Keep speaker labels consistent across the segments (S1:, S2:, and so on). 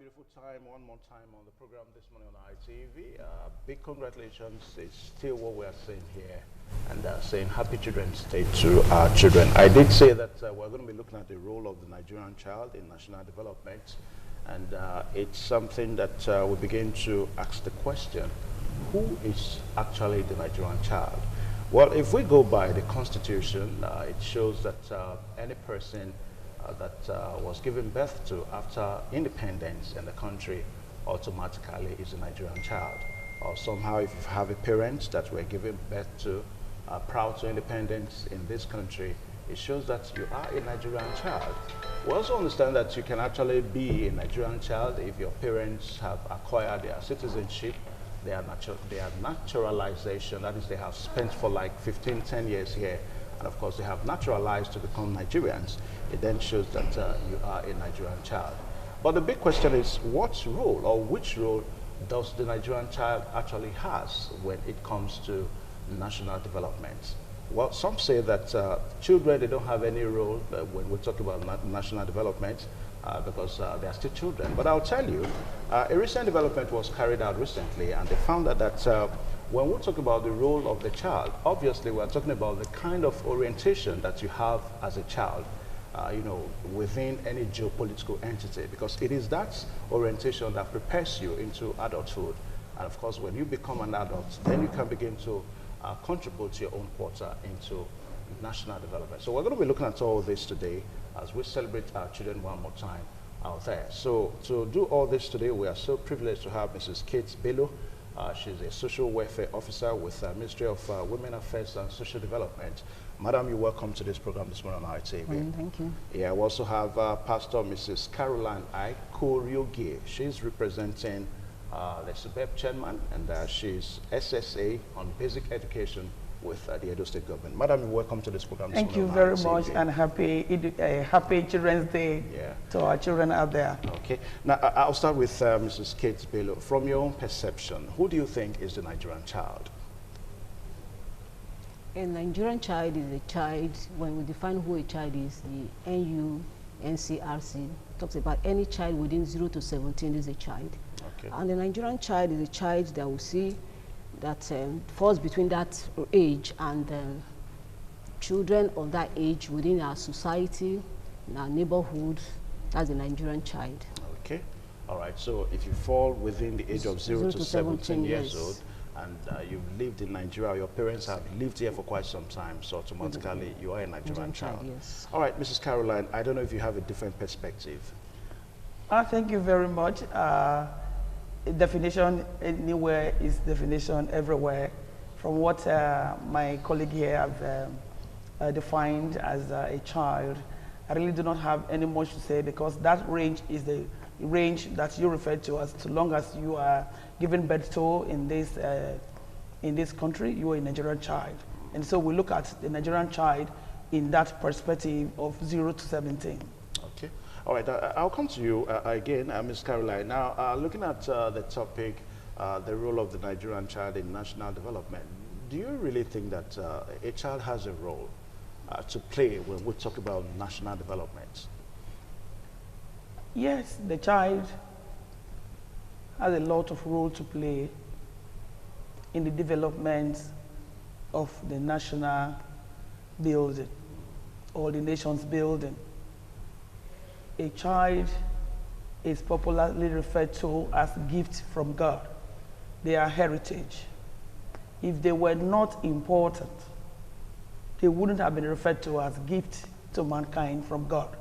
S1: beautiful time, one more time on the program this morning on ITV. Big congratulations is still what we are saying here, and saying Happy Children's Day to our children. I did say that we're going to be looking at the role of the Nigerian child in national development, and it's something that we begin to ask the question, who is actually the Nigerian child? Well, if we go by the Constitution, it shows that any person that was given birth to after independence in the country automatically is a Nigerian child. Or somehow if you have a parent that were given birth to proud to independence in this country, it shows that you are a Nigerian child. We also understand that you can actually be a Nigerian child if your parents have acquired their citizenship, their naturalization, that is, they have spent for like 10 years here, and of course they have naturalized to become Nigerians. It then shows that you are a Nigerian child. But the big question is, what role or which role does the Nigerian child actually has when it comes to national development? Well, some say that children, they don't have any role when we talk about national development because they are still children. But I'll tell you, a recent development was carried out recently, and they found that when we talk about the role of the child, obviously we're talking about the kind of orientation that you have as a child, you know, within any geopolitical entity, because it is that orientation that prepares you into adulthood. And of course, when you become an adult, then you can begin to contribute your own quota into national development. So we're going to be looking at all this today as we celebrate our children one more time out there. So to do all this today, we are so privileged to have Mrs. Kate Bello. She's a social welfare officer with the Ministry of Women Affairs and Social Development. Madam, you're welcome to this program this morning on ITV.
S2: Thank you.
S1: Yeah, we also have Pastor Mrs. Caroline Ikoriogie. She's representing the SUBEB chairman, and she's SSA on basic education with the Edo State government. Madam, you're welcome to this program.
S3: Thank you very much, and happy Children's Day to our children out there.
S1: Okay. Now, I'll start with Mrs. Kate Bello. From your own perception, who do you think is the Nigerian child?
S2: A Nigerian child is a child. When we define who a child is, the NUNCRC talks about any child within 0 to 17 is a child. Okay. And the Nigerian child is a child that we see that falls between that age, and children of that age within our society, in our neighborhood, that's a Nigerian child.
S1: Okay. All right. So if you fall within the age of 0 to 17 years old, and you've lived in Nigeria, your parents have lived here for quite some time, so automatically you are a Nigerian child.
S2: Yes.
S1: All right, Mrs. Caroline, I don't know if you have a different perspective.
S3: Thank you very much. Definition anywhere is definition everywhere. From what my colleague here have defined as a child, I really do not have any much to say, because that range is the range that you referred to as, so long as you are given birth to in this country, you are a Nigerian child. And so we look at the Nigerian child in that perspective of 0 to 17.
S1: Okay. All right, I'll come to you again, Ms. Caroline. Now, looking at the topic, the role of the Nigerian child in national development, do you really think that a child has a role to play when we talk about national development?
S3: Yes, the child has a lot of role to play in the development of the national building or the nation's building. A child is popularly referred to as gift from God. They are heritage. If they were not important, they wouldn't have been referred to as gift to mankind from God.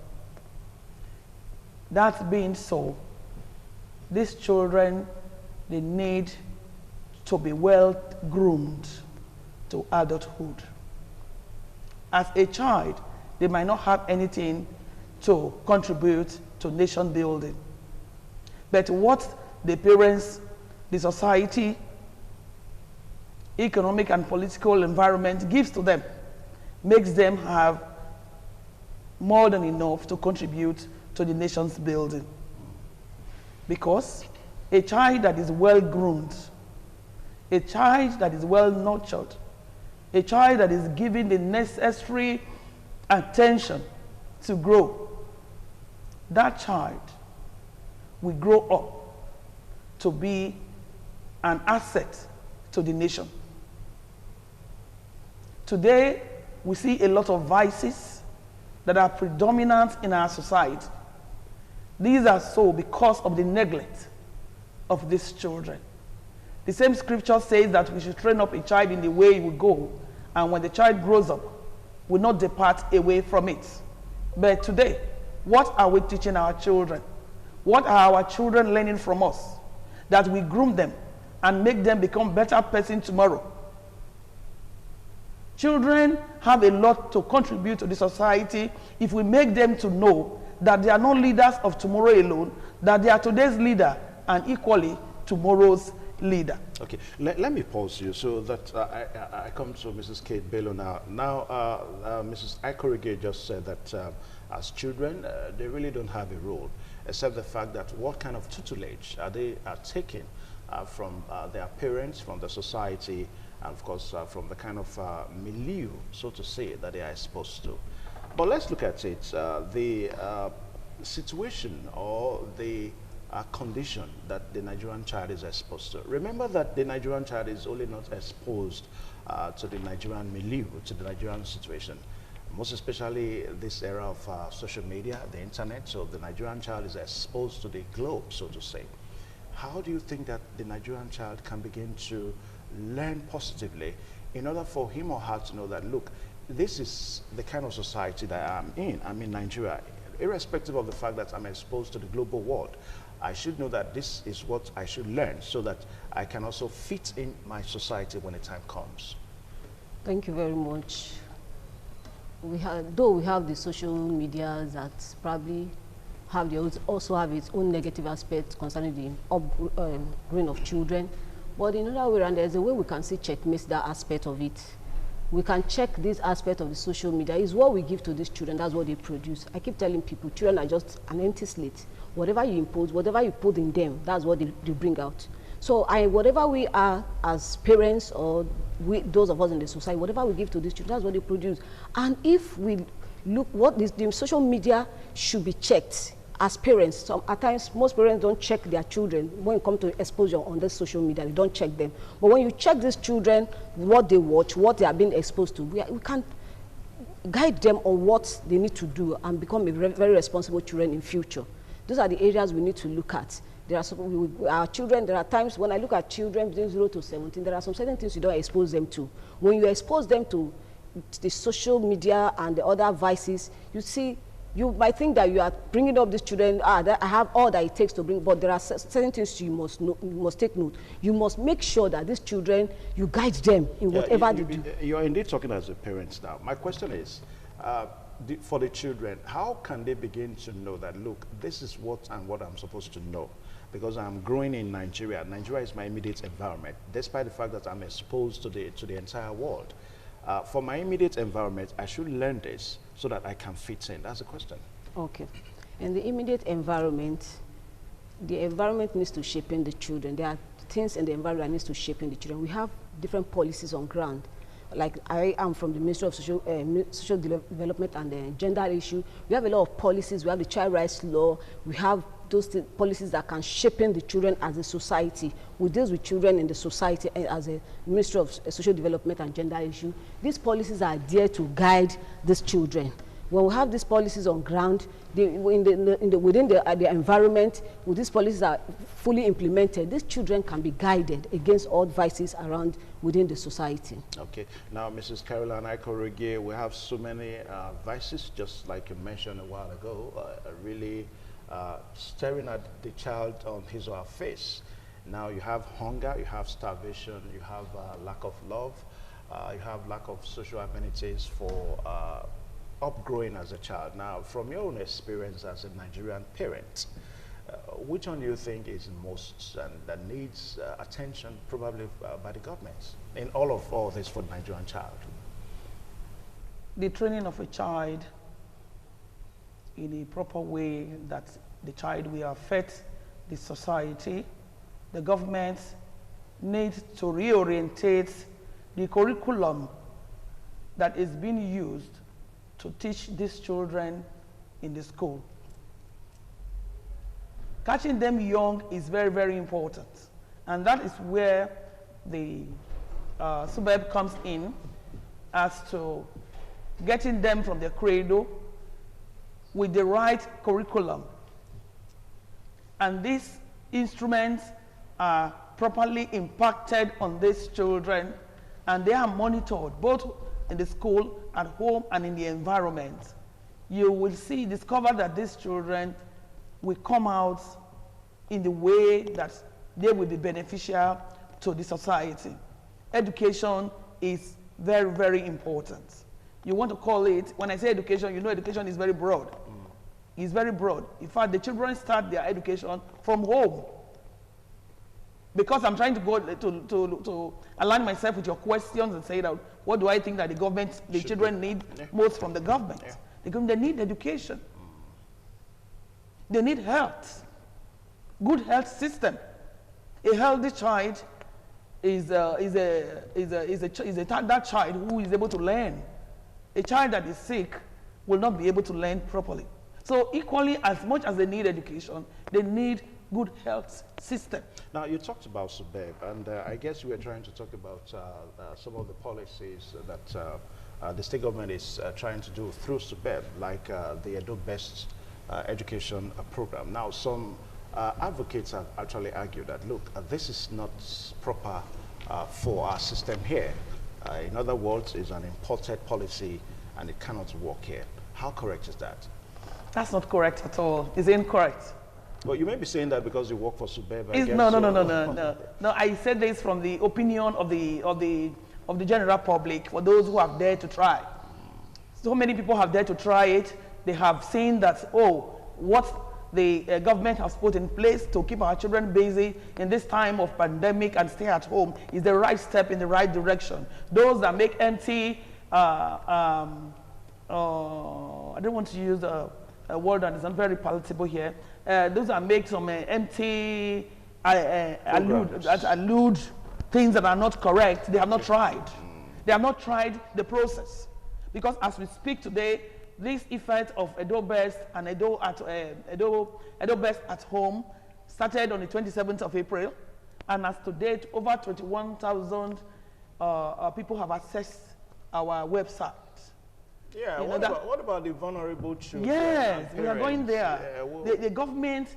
S3: That being so, these children, they need to be well groomed to adulthood. As a child, they might not have anything to contribute to nation building. But what the parents, the society, economic and political environment gives to them makes them have more than enough to contribute to the nation's building. Because a child that is well groomed, a child that is well nurtured, a child that is given the necessary attention to grow, that child will grow up to be an asset to the nation. Today, we see a lot of vices that are predominant in our society. These are so because of the neglect of these children. The same scripture says that we should train up a child in the way he will go, and when the child grows up, will not depart away from it. But today, what are we teaching our children? What are our children learning from us? That we groom them and make them become better persons tomorrow. Children have a lot to contribute to the society if we make them to know that they are not leaders of tomorrow alone, that they are today's leader and equally tomorrow's leader.
S1: Okay, let me pause you so that I come to Mrs. Kate Bello now. Now, Mrs. Ikorige just said that as children, they really don't have a role, except the fact that what kind of tutelage are they taking from their parents, from the society, and of course from the kind of milieu, so to say, that they are exposed to. But let's look at it, the situation or the condition that the Nigerian child is exposed to. Remember that the Nigerian child is only not exposed to the Nigerian milieu, to the Nigerian situation, most especially this era of social media, the internet. So the Nigerian child is exposed to the globe, so to say. How do you think that the Nigerian child can begin to learn positively in order for him or her to know that, look, this is the kind of society that I'm in. I'm in Nigeria. Irrespective of the fact that I'm exposed to the global world, I should know that this is what I should learn so that I can also fit in my society when the time comes.
S2: Thank you very much. Though we have the social media that probably also have its own negative aspects concerning the upbringing of children, but in another way around, there's a way we can see checkmate that aspect of it. We can check this aspect of the social media. Is what we give to these children, that's what they produce. I keep telling people, children are just an empty slate. Whatever you impose, whatever you put in them, that's what they bring out. So whatever we are as parents or those of us in the society, whatever we give to these children, that's what they produce. And if we look what the social media should be checked as parents. At times, most parents don't check their children when it comes to exposure on the social media. They don't check them. But when you check these children, what they watch, what they are being exposed to, we can guide them on what they need to do and become a very responsible children in future. Those are the areas we need to look at. There are our children, there are times when I look at children between 0 to 17, there are some certain things you don't expose them to. When you expose them to the social media and the other vices, you see, you might think that you are bringing up these children, that I have all that it takes to bring, but there are certain things you must take note. You must make sure that these children, you guide them in whatever they do.
S1: You are indeed talking as a parent now. My question is, for the children, how can they begin to know that, look, this is what I'm supposed to know? Because I'm growing in Nigeria. Nigeria is my immediate environment, despite the fact that I'm exposed to the entire world. For my immediate environment, I should learn this so that I can fit in. That's the question.
S2: Okay. In the immediate environment, the environment needs to shape in the children. There are things in the environment that needs to shape in the children. We have different policies on ground. Like I am from the Ministry of Social Development and the Gender Issue. We have a lot of policies. We have the Child Rights Law. We have those policies that can shape in the children as a society. We deal with children in the society as a Ministry of Social Development and Gender Issue. These policies are there to guide these children. When we have these policies on ground, within the environment, when these policies are fully implemented, these children can be guided against all vices around within the society. Okay.
S1: Now, Mrs. Caroline Ikorige, we have so many vices, just like you mentioned a while ago, really staring at the child on his or her face. Now you have hunger, you have starvation, you have lack of love, you have lack of social amenities for upgrowing as a child. Now, from your own experience as a Nigerian parent, which one do you think is most and that needs attention probably by the government in all this for the Nigerian child?
S3: The training of a child in a proper way that the child will affect the society. The government needs to reorientate the curriculum that is being used to teach these children in the school. Catching them young is very, very important. And that is where the SUBEB comes in, as to getting them from the cradle with the right curriculum. And these instruments are properly impacted on these children, and they are monitored both in the school, at home, and in the environment. You will discover that these children will come out in the way that they will be beneficial to the society. Education is very, very important. You want to call it, when I say education, you know education is very broad. It's very broad. In fact, the children start their education from home. Because I'm trying to go to align myself with your questions and say that, what do I think that the government, the children need most from the government? Because they need education. They need health. Good health system. A healthy child is that child who is able to learn. A child that is sick will not be able to learn properly. So equally, as much as they need education, they need good health system.
S1: Now, you talked about SUBEB, and I guess we are trying to talk about some of the policies that the state government is trying to do through SUBEB, like the Edo Best Education Program. Now, some advocates have actually argued that, look, this is not proper for our system here. In other words, it's an imported policy, and it cannot work here. How correct is that?
S3: That's not correct at all. It's incorrect.
S1: Well, you may be saying that because you work for SUBEB.
S3: No, I said this from the opinion of the general public, for those who have dared to try. So many people have dared to try it. They have seen that, oh, what the government has put in place to keep our children busy in this time of pandemic and stay at home is the right step in the right direction. Those that make empty, I don't want to use a word that is not very palatable here. Those that make some empty, allude things that are not correct, they have not tried. They have not tried the process. Because as we speak today, this effect of Edo Best and Edo Best at Home started on the 27th of April, and as to date, over 21,000 people have accessed our website.
S1: Yeah, what about the vulnerable children?
S3: Yes, we are going there. Yeah, the government,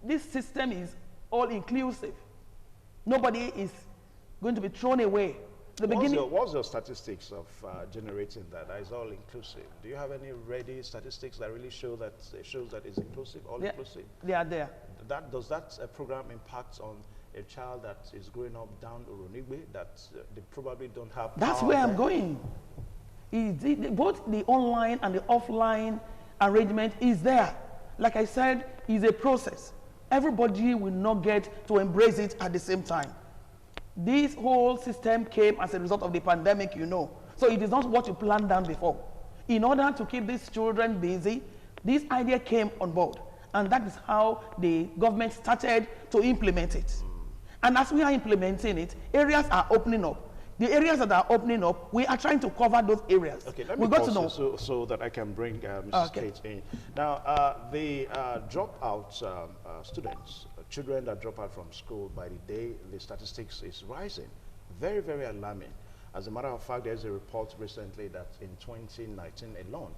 S3: this system is all inclusive. Nobody is going to be thrown away.
S1: What's your statistics of generating that? That is all inclusive. Do you have any ready statistics that really shows that it's inclusive, all inclusive?
S3: They are there.
S1: Does that program impact on a child that is growing up down Uronigwe that they probably don't have?
S3: That's where I'm going. Both the online and the offline arrangement is there. Like I said, it's a process. Everybody will not get to embrace it at the same time. This whole system came as a result of the pandemic, you know. So it is not what you planned down before. In order to keep these children busy, this idea came on board. And that is how the government started to implement it. And as we are implementing it, areas are opening up. The areas that are opening up, we are trying to cover those areas.
S1: Okay, let me pause so that I can bring Mrs. Kate in. Now, the dropout students, children that drop out from school, by the day, the statistics is rising. Very, very alarming. As a matter of fact, there's a report recently that in 2019 alone,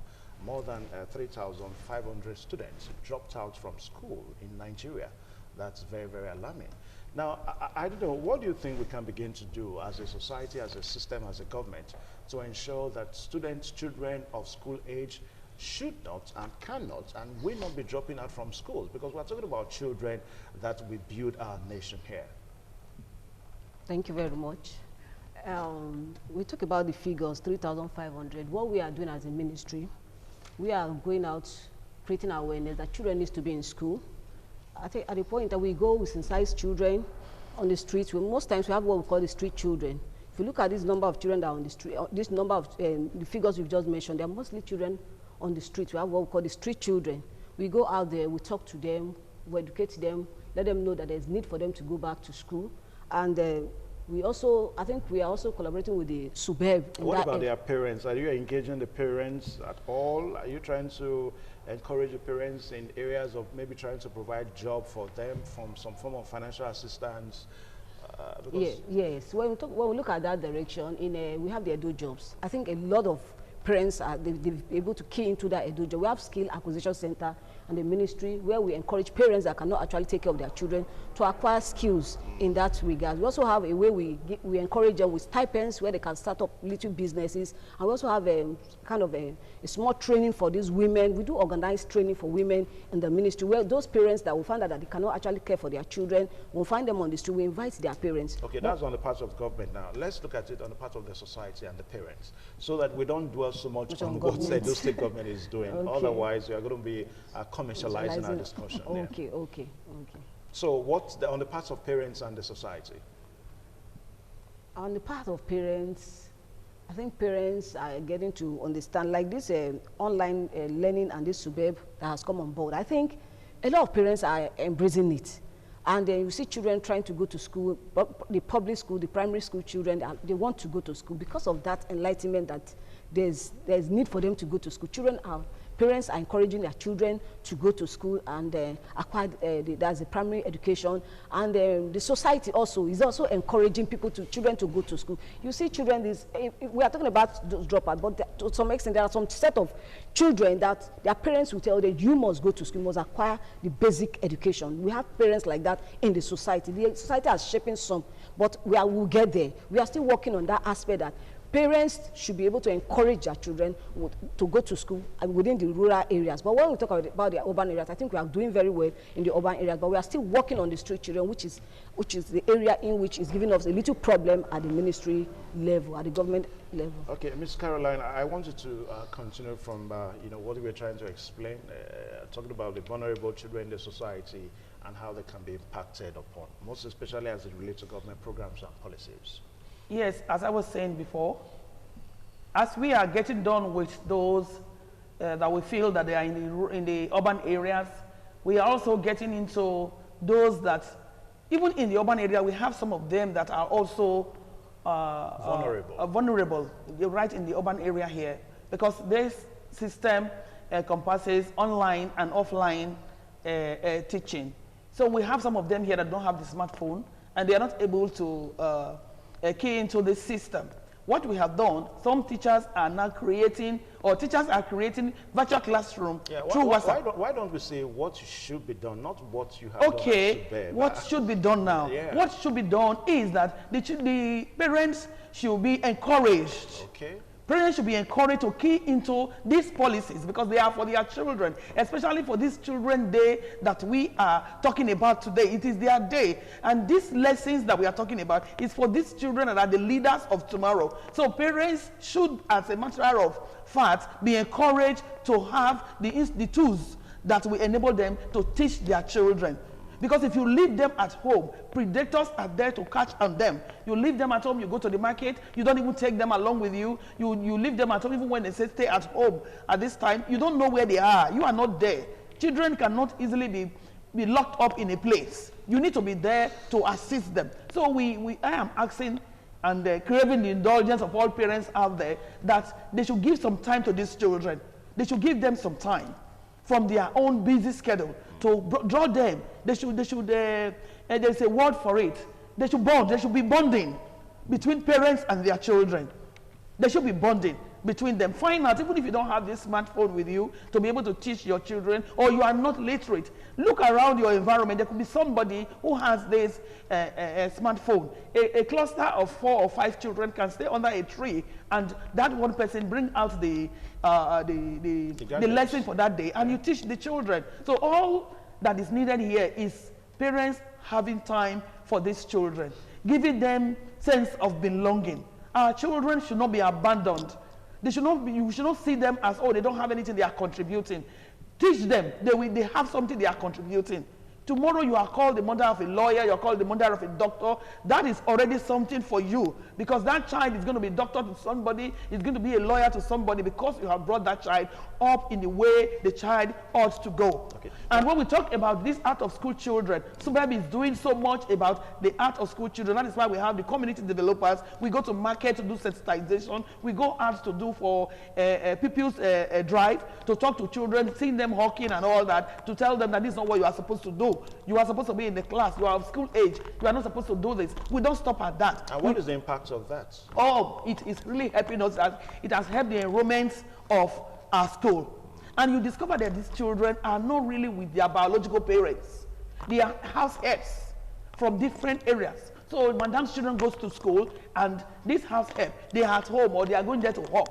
S1: more than 3,500 students dropped out from school in Nigeria. That's very, very alarming. Now, I don't know, what do you think we can begin to do as a society, as a system, as a government, to ensure that students, children of school age should not and cannot and will not be dropping out from schools? Because we're talking about children that will build our nation here.
S2: Thank you very much. We talk about the figures, 3,500. What we are doing as a ministry, we are going out, creating awareness that children need to be in school. I think at the point that we go, we sensitize children on the streets. Most times we have what we call the street children. If you look at this number of children that are on the street, this number of the figures we've just mentioned, they're mostly children on the street. We have what we call the street children. We go out there, we talk to them, we educate them, let them know that there's need for them to go back to school. And We also, I think we are also collaborating with the SUBEB.
S1: What about their parents? Are you engaging the parents at all? Are you trying to encourage the parents in areas of maybe trying to provide job for them from some form of financial assistance?
S2: Yes. When we look at that direction, we have the Edo jobs. I think a lot of parents are they've able to key into that Edo job. We have skill acquisition center and the ministry where we encourage parents that cannot actually take care of their children to acquire skills in that regard. We also have a way we encourage them with stipends where they can start up little businesses, and we also have a kind of a small training for these women. We do organized training for women in the ministry where those parents that will find out that they cannot actually care for their children, we'll find them on the street, we invite their parents.
S1: Okay, that's on the part of government now. Let's look at it on the part of the society and the parents so that we don't dwell so much on what the state government is doing. Okay. Otherwise, we are going to be commercializing our discussion.
S2: Okay.
S1: So what's on the part of parents and the society?
S2: On the part of parents, I think parents are getting to understand, like this online learning and this SUBEB that has come on board. I think a lot of parents are embracing it. And then you see children trying to go to school, the public school, the primary school children, they want to go to school because of that enlightenment that there's need for them to go to school. Parents are encouraging their children to go to school and acquire that's the primary education, and the society also is also encouraging children to go to school. You see children, we are talking about those dropouts, but to some extent there are some set of children that their parents will tell them, you must go to school, you must acquire the basic education. We have parents like that in the society. The society is shaping some, but we'll get there. We are still working on that aspect that parents should be able to encourage their children to go to school within the rural areas. But when we talk about the urban areas, I think we are doing very well in the urban areas, but we are still working on the street children, which is the area in which is giving us a little problem at the ministry level, at the government level. Okay,
S1: Ms. Caroline, I wanted to continue from what we were trying to explain, talking about the vulnerable children in the society and how they can be impacted upon, most especially as it relates to government programs and policies.
S3: Yes, as I was saying before, as we are getting done with those that we feel that they are in the urban areas, we are also getting into those that, even in the urban area, we have some of them that are also vulnerable right in the urban area here, because this system encompasses online and offline teaching. So we have some of them here that don't have the smartphone, and they are not able to key into the system. What we have done, some teachers are now creating, or teachers are creating virtual classroom through WhatsApp.
S1: Why don't we say what should be done, not what you have done?
S3: Okay, what should be done now? Yeah. What should be done is that the parents should be encouraged.
S1: Okay.
S3: Parents should be encouraged to key into these policies because they are for their children, especially for this Children's Day that we are talking about today. It is their day. And these lessons that we are talking about is for these children that are the leaders of tomorrow. So parents should, as a matter of fact, be encouraged to have the tools that will enable them to teach their children. Because if you leave them at home, predators are there to catch on them. You leave them at home, you go to the market, you don't even take them along with you. You leave them at home, even when they say stay at home at this time, you don't know where they are. You are not there. Children cannot easily be locked up in a place. You need to be there to assist them. So I am asking and craving the indulgence of all parents out there that they should give some time to these children. They should give them some time from their own busy schedule to draw them. There's a word for it. They should bond. There should be bonding between parents and their children. There should be bonding between them. Find out, even if you don't have this smartphone with you, to be able to teach your children, or you are not literate. Look around your environment. There could be somebody who has this smartphone. A cluster of 4 or 5 children can stay under a tree, and that one person bring out the lesson for that day, and you teach the children. So all that is needed here is parents having time for these children, giving them sense of belonging. Our children should not be abandoned. You should not see them as, oh, they don't have anything they are contributing. Teach them. They have something they are contributing. Tomorrow you are called the mother of a lawyer, you're called the mother of a doctor. That is already something for you, because that child is going to be a doctor to somebody, is going to be a lawyer to somebody, because you have brought that child up in the way the child ought to go. Okay. And when we talk about these out-of-school children, Subeb is doing so much about the out-of-school children. That is why we have the community developers. We go to market to do sensitization. We go out to do for pupils drive, to talk to children, seeing them hawking and all that, to tell them that this is not what you are supposed to do. You are supposed to be in the class. You are of school age. You are not supposed to do this. We don't stop at that.
S1: And what is the impact of that?
S3: Oh, it is really helping us. It has helped the enrollment of our school. And you discover that these children are not really with their biological parents. They are house helps from different areas. So Madam's children goes to school, and this house help, they are at home, or they are going there to work.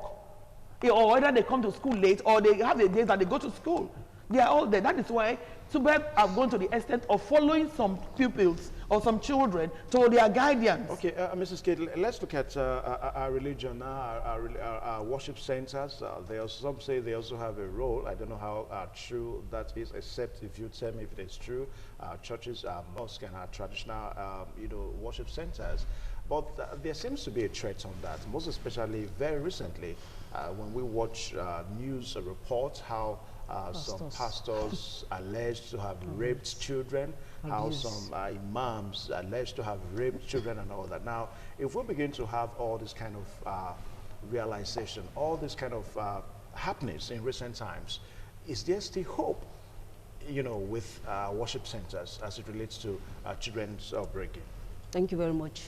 S3: Or whether they come to school late, or they have the days that they go to school. They are all there. That is why Subeb have gone to the extent of following some pupils or some children to their guardians.
S1: Okay, Mrs. Kate, let's look at our religion now, our worship centers. Some say they also have a role. I don't know how true that is, except if you tell me if it is true. Churches, mosques, and our traditional, worship centers. But there seems to be a threat on that, most especially very recently when we watch news reports how some pastors alleged to have raped children, how some imams alleged to have raped children and all that. Now, if we begin to have all this kind of realization, all this kind of happenings in recent times, is there still hope, with worship centers as it relates to children's upbringing?
S2: Thank you very much.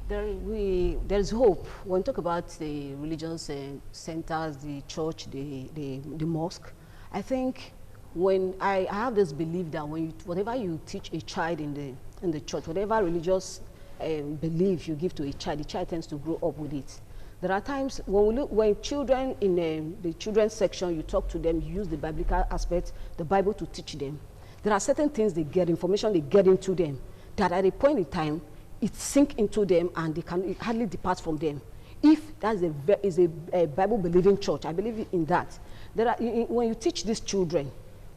S2: There's hope. When we talk about the religious centers, the church, the mosque, I think when I have this belief that whatever you teach a child in the church, whatever religious belief you give to a child, the child tends to grow up with it. There are times when children in the children's section, you talk to them, you use the biblical aspect, the Bible to teach them. There are certain things they get, information they get into them, that at a point in time, it sinks into them and it hardly departs from them. If that is a Bible-believing church, I believe in that. When you teach these children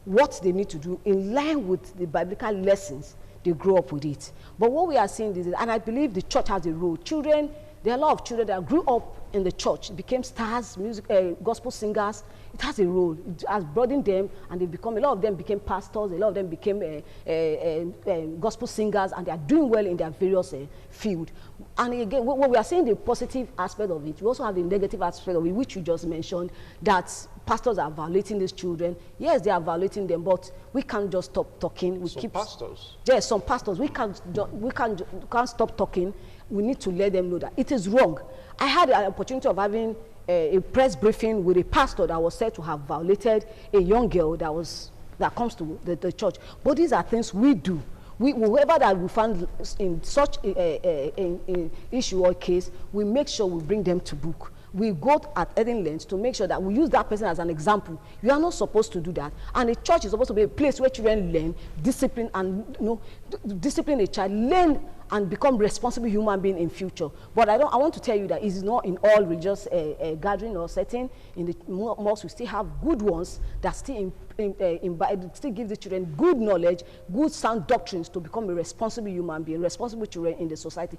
S2: what they need to do in line with the biblical lessons, they grow up with it. But what we are seeing is, and I believe the church has a role. Children, there are a lot of children that grew up in the church, became stars, gospel singers. It has a role. It has broadened them, and a lot of them became pastors, a lot of them became gospel singers, and they are doing well in their various field. And again, when we are saying the positive aspect of it, we also have the negative aspect of it, which you just mentioned, that pastors are violating these children. Yes, they are violating them, but we can't just stop talking.
S1: Pastors?
S2: Yes, some pastors. We can't stop talking. We need to let them know that it is wrong. I had an opportunity of having a press briefing with a pastor that was said to have violated a young girl that comes to the church. But these are things we do. Whoever that we find in such an issue or case, we make sure we bring them to book. We go at any length to make sure that we use that person as an example. You are not supposed to do that. And a church is supposed to be a place where children learn discipline and discipline a child, learn and become responsible human being in future. But I want to tell you that it is not in all religious gathering or setting. In the mosque, we still have good ones that still give the children good knowledge, good sound doctrines to become a responsible human being, responsible children in the society.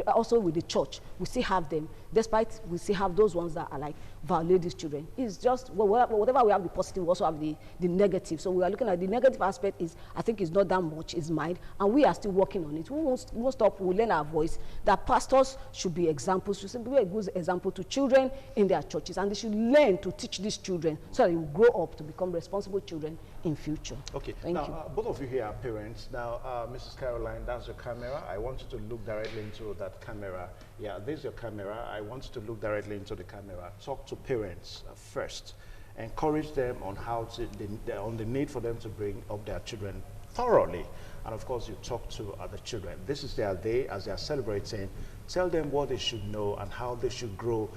S2: Also with the church, we still have them. Despite we still have those ones that are like violate these children. It's just whatever we have the positive, we also have the negative. So we are looking at the negative aspect I think is not that much, is mild, and we are still working on it. We won't stop. We'll learn our voice. That pastors should be examples, should be a good example to children in their churches, and they should learn to teach these children so that they will grow up to become responsible children in future.
S1: Okay. Thank you. Both of you here are parents. Now, Mrs. Caroline, that's your camera. I want you to look directly into that camera. Yeah, this is your camera. I want you to look directly into the camera. Talk to parents first. Encourage them on on the need for them to bring up their children thoroughly. And of course, you talk to the children. This is their day as they are celebrating. Tell them what they should know and how they should grow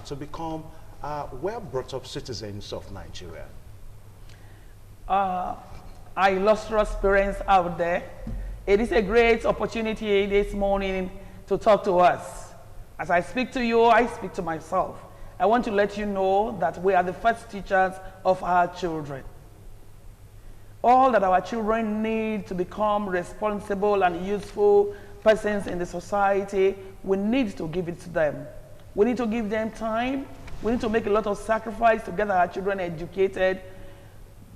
S1: to become well brought up citizens of Nigeria.
S3: Our illustrious parents out there, it is a great opportunity this morning to talk to us. As I speak to you, I speak to myself. I want to let you know that we are the first teachers of our children. all that our children need to become responsible and useful persons in the society, we need to give it to them. We need to give them time. We need to make a lot of sacrifice to get our children educated,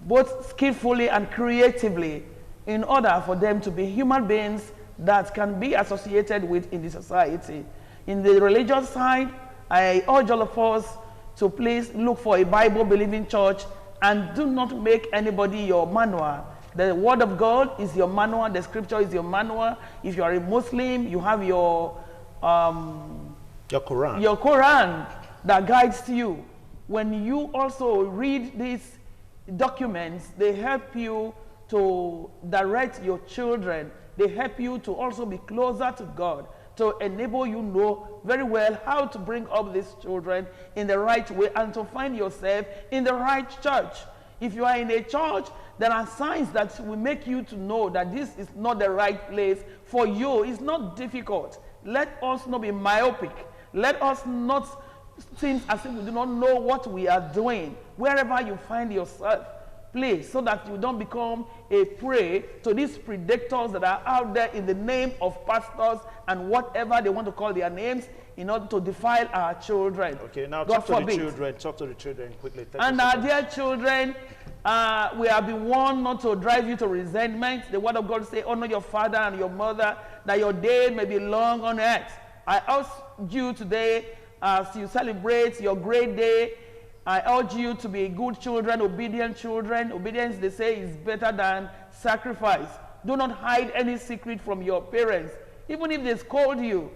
S3: both skillfully and creatively, in order for them to be human beings that can be associated with in the society. In the religious side, I urge all of us to please look for a Bible-believing church and do not make anybody your manual. The Word of God is your manual. The Scripture is your manual. If you are a Muslim, you have your
S1: Quran.
S3: Your Quran that guides you. When you also read these documents, they help you to direct your children. They help you to also be closer to God, to enable you know very well how to bring up these children in the right way and to find yourself in the right church. If you are in a church, there are signs that will make you to know that this is not the right place for you. It's not difficult. Let us not be myopic. Let us not seem as if we do not know what we are doing. Wherever you find yourself, please, so that you don't become a prey to these predators that are out there in the name of pastors and whatever they want to call their names in order to defile our children.
S1: Okay, now
S3: God
S1: talk to
S3: forbid.
S1: the children. Talk to the children quickly.
S3: And our dear children, we have been warned not to drive you to resentment. The word of God says, honor your father and your mother, that your day may be long on earth. I ask you today, as you celebrate your great day, I urge you to be good children, obedient children. Obedience, they say, is better than sacrifice. Do not hide any secret from your parents. Even if they scold you,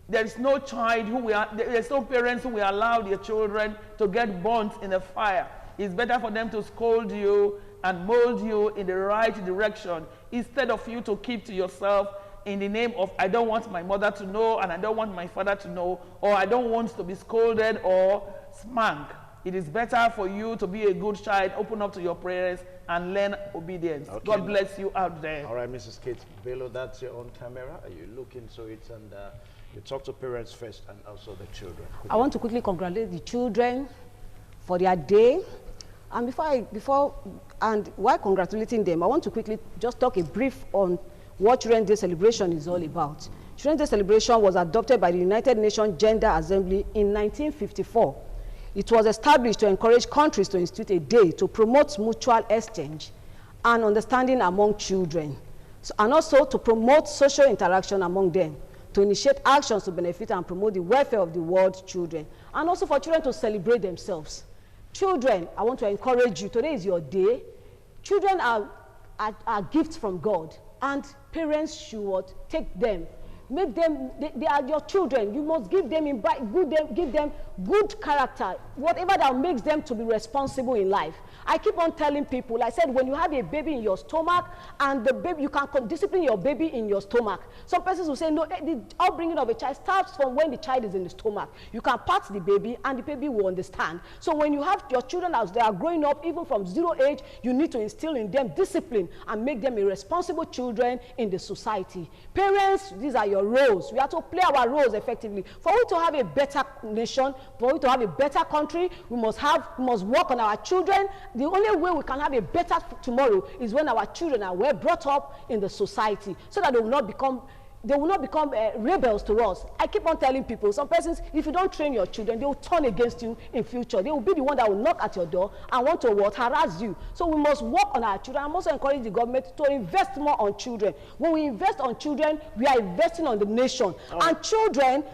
S3: there is no child who there's no parents who will allow their children to get burnt in a fire. It's better for them to scold you and mold you in the right direction instead of you to keep to yourself in the name of, I don't want my mother to know and I don't want my father to know, or I don't want to be scolded or spanked. It is better for you to be a good child, open up to your prayers, and learn obedience. Okay. God bless you out there.
S1: All right, Mrs. Kate Bello, that's your own camera. You look into it and you talk to parents first and also the children.
S2: I want to quickly congratulate the children for their day. And while congratulating them, I want to quickly just talk a brief on what Children's Day celebration is all about. Children's Day celebration was adopted by the United Nations Gender Assembly in 1954. It was established to encourage countries to institute a day to promote mutual exchange and understanding among children, and also to promote social interaction among them, to initiate actions to benefit and promote the welfare of the world's children, and also for children to celebrate themselves. Children, I want to encourage you. Today is your day. Children are gifts from God, and parents should take them. Make them, they are your children. You must give them give them good character, whatever that makes them to be responsible in life. I keep on telling people, I said, when you have a baby in your stomach and the baby, you can discipline your baby in your stomach. Some persons will say, no, the upbringing of a child starts from when the child is in the stomach. You can pat the baby and the baby will understand. So when you have your children as they are growing up, even from 0 age, you need to instill in them discipline and make them irresponsible children in the society. Parents, these are your roles. We have to play our roles effectively. For we to have a better nation, for we to have a better country, we must work on our children. The only way we can have a better tomorrow is when our children are well brought up in the society, so that they will not become rebels to us. I keep on telling people, some persons, if you don't train your children, they will turn against you in future. They will be the one that will knock at your door and want to harass you. So we must work on our children. I'm also encouraging the government to invest more on children. When we invest on children, we are investing on the nation. Oh. And children,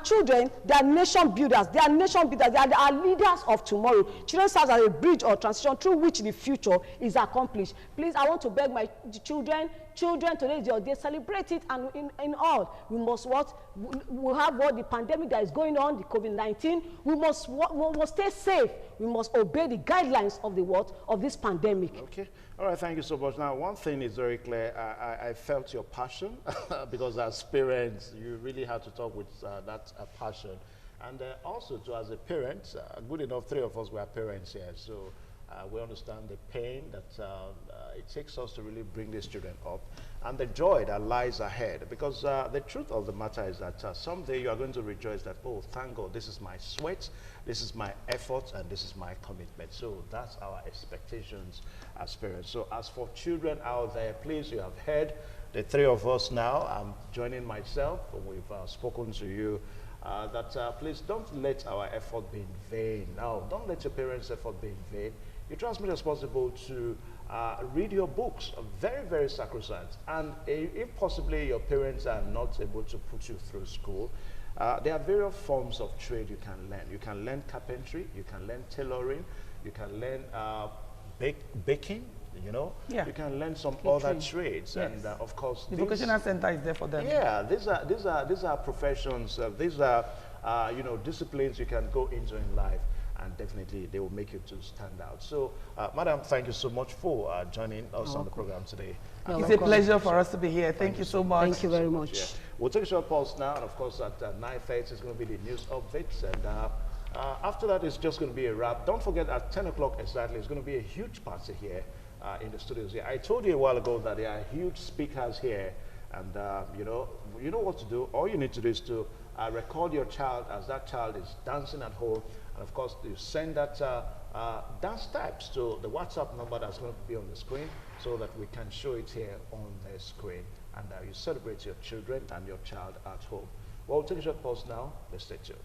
S2: children, they are nation builders. They are nation builders. They are our leaders of tomorrow. Children serve as a bridge or transition through which the future is accomplished. Please, I want to beg my children, today is your day, celebrate it, and in all, we must we have the pandemic that is going on, the COVID-19, we must stay safe, we must obey the guidelines of of this pandemic.
S1: Okay, all right, thank you so much. Now, one thing is very clear, I felt your passion, because as parents, you really have to talk with that passion. And also, as a parent, good enough, 3 of us were parents here, so we understand the pain that it takes us to really bring these children up. and the joy that lies ahead. Because the truth of the matter is that someday you are going to rejoice that, oh, thank God, this is my sweat, this is my effort, and this is my commitment. So that's our expectations as parents. So as for children out there, please, you have heard the three of us now. I'm joining myself. We've spoken to you that please don't let our effort be in vain. Now, don't let your parents' effort be in vain. You try as much as possible to read your books, very, very sacrosanct. And if possibly your parents are not able to put you through school, there are various forms of trade you can learn. You can learn carpentry, you can learn tailoring, you can learn baking, you know, you can learn some other trades, and of course
S3: the vocational center is there for them.
S1: Yeah, these are professions, these are you know, disciplines you can go into in life, and definitely they will make you to stand out. So, Madam, thank you so much for joining us on the program today.
S3: It's a pleasure for us to be here. Thank you so much.
S2: Thank you very much.
S1: Yeah. We'll take a short pause now, and of course at 9:30 is going to be the news updates, and after that it's just going to be a wrap. Don't forget at 10 o'clock exactly, it's going to be a huge party here in the studios here. I told you a while ago that there are huge speakers here, and you know what to do. All you need to do is to record your child as that child is dancing at home, and of course you send that dance steps to the WhatsApp number that's going to be on the screen, so that we can show it here on the screen, and you celebrate your children and your child at home. Well, we'll take a short pause now. Let's stay tuned.